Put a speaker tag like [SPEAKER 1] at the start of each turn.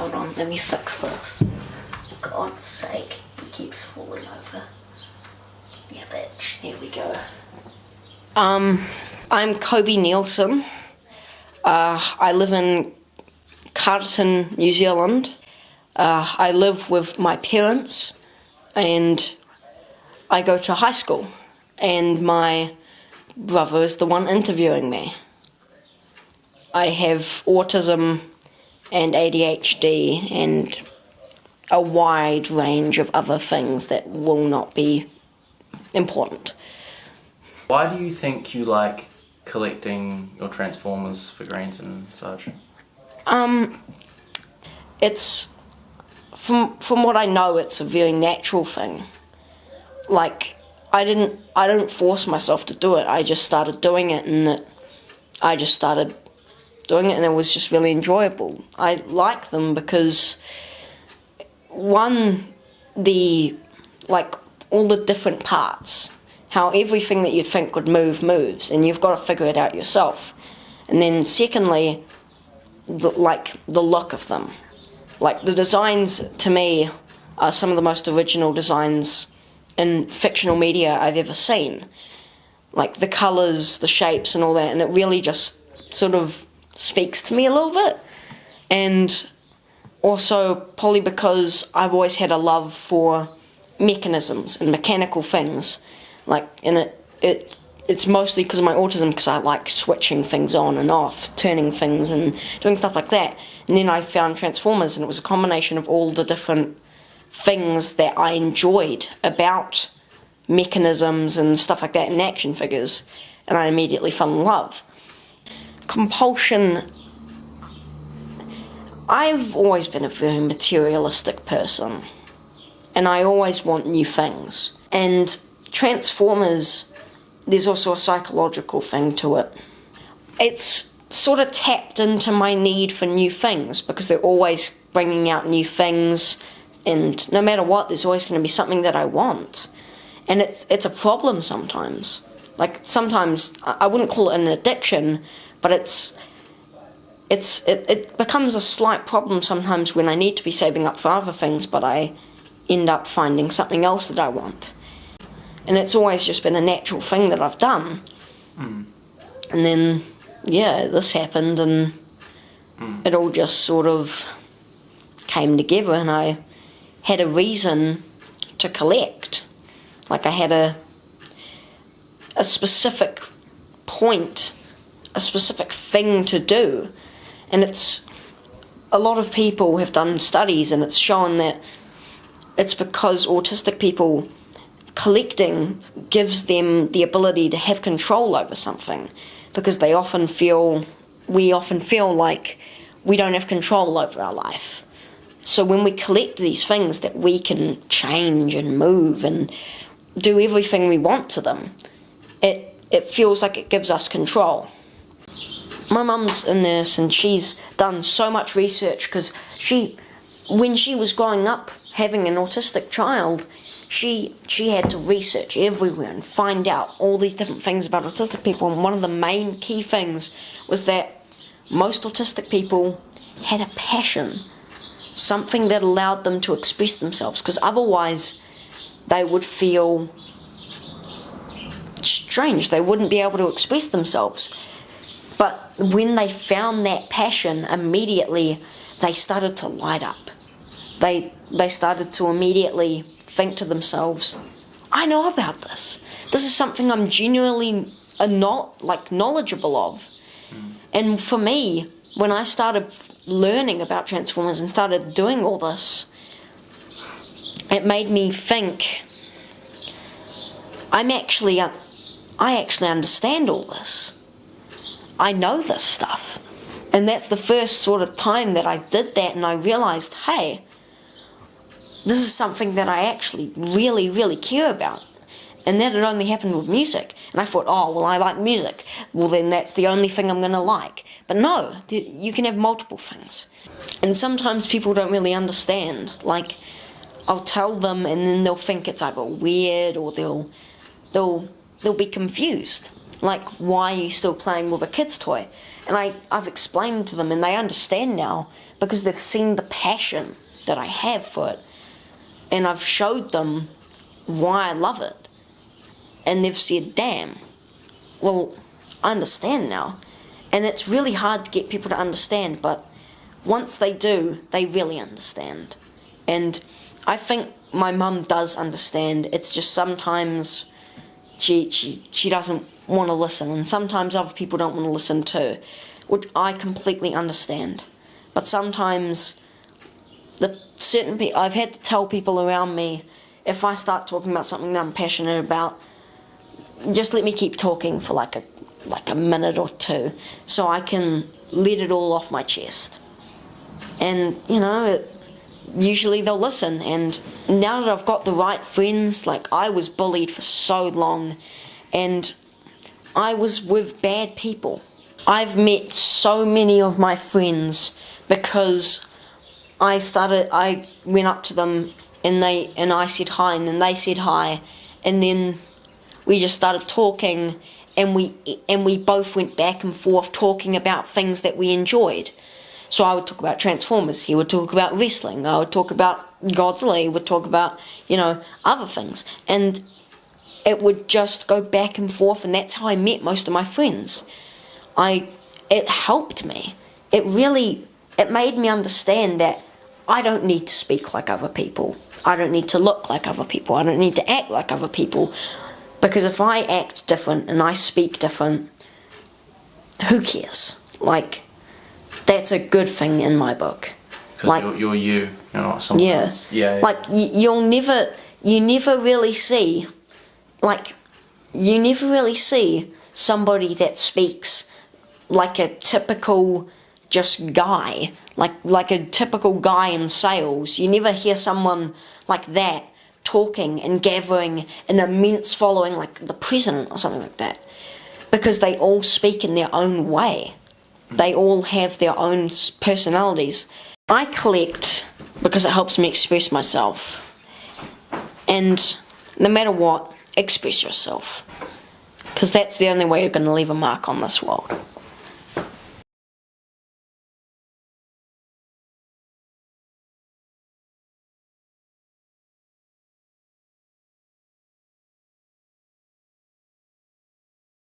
[SPEAKER 1] hold on, let me fix this. For God's sake, he keeps falling over. Yeah, bitch, there we go. I'm Kobe Nielsen. I live in Carterton, New Zealand. I live with my parents and I go to high school, and my brother is the one interviewing me. I have autism and ADHD and a wide range of other things that will not be important.
[SPEAKER 2] Why do you think you like collecting your Transformers figurines and such?
[SPEAKER 1] It's from what I know, it's a very natural thing. Like, I don't force myself to do it. I just started doing it, and it was just really enjoyable. I like them because, one, all the different parts, how everything that you'd think would move moves, and you've got to figure it out yourself. And then secondly, the look of them. Like, the designs, to me, are some of the most original designs in fictional media I've ever seen. Like, the colours, the shapes and all that, and it really just sort of speaks to me a little bit. And also, probably because I've always had a love for mechanisms and mechanical things. Like, and it's mostly because of my autism, because I like switching things on and off, turning things and doing stuff like that. And then I found Transformers, and it was a combination of all the different things that I enjoyed about mechanisms and stuff like that in action figures, and I immediately fell in love. Compulsion. I've always been a very materialistic person, and I always want new things. And Transformers, there's also a psychological thing to it. It's sort of tapped into my need for new things, because they're always bringing out new things, and no matter what, there's always going to be something that I want. And it's a problem sometimes. Like, sometimes, I wouldn't call it an addiction, but it becomes a slight problem sometimes when I need to be saving up for other things, but I end up finding something else that I want. And it's always just been a natural thing that I've done. And then, yeah, this happened, and it all just sort of came together, and I had a reason to collect. Like, I had a specific point, a specific thing to do. And a lot of people have done studies, and it's shown that it's because autistic people, collecting gives them the ability to have control over something, because we often feel like we don't have control over our life. So when we collect these things that we can change and move and do everything we want to them, it feels like it gives us control. My mum's a nurse, and she's done so much research, because when she was growing up having an autistic child, she had to research everywhere and find out all these different things about autistic people, and one of the main key things was that most autistic people had a passion, something that allowed them to express themselves, because otherwise they would feel strange, they wouldn't be able to express themselves. But when they found that passion, immediately they started to light up. They started to immediately think to themselves, I know about this. This is something I'm genuinely knowledgeable of. And for me, when I started learning about Transformers and started doing all this, it made me think, I actually understand all this. I know this stuff. And that's the first sort of time that I did that, and I realized, hey, this is something that I actually really, really care about. And that had only happened with music. And I thought, oh, well, I like music. Well, then that's the only thing I'm going to like. But no, you can have multiple things. And sometimes people don't really understand. Like, I'll tell them, and then they'll think it's either weird, or they'll be confused. Like, why are you still playing with a kid's toy? And I've explained to them, and they understand now, because they've seen the passion that I have for it, and I've showed them why I love it, and they've said, damn, well, I understand now. And it's really hard to get people to understand, but once they do, they really understand. And I think my mum does understand. It's just sometimes she doesn't want to listen, and sometimes other people don't want to listen too, which I completely understand. But sometimes I've had to tell people around me, if I start talking about something that I'm passionate about, just let me keep talking for like a minute or two, so I can let it all off my chest. And usually they'll listen. And now that I've got the right friends, like, I was bullied for so long, and I was with bad people. I've met so many of my friends because I went up to them and I said hi, and then they said hi, and then we just started talking, and we both went back and forth talking about things that we enjoyed. So I would talk about Transformers, he would talk about wrestling, I would talk about Godzilla, he would talk about, other things. And it would just go back and forth, and that's how I met most of my friends. It helped me. It made me understand that I don't need to speak like other people. I don't need to look like other people. I don't need to act like other people. Because if I act different and I speak different, who cares? Like, that's a good thing in my book.
[SPEAKER 2] Because you're you, you're not someone else. Yeah.
[SPEAKER 1] Like, you never really see somebody that speaks like a typical just guy, like a typical guy in sales. You never hear someone like that talking and gathering an immense following like the president or something like that, because they all speak in their own way. They all have their own personalities. I collect because it helps me express myself, and no matter what, express yourself, because that's the only way you're going to leave a mark on this world.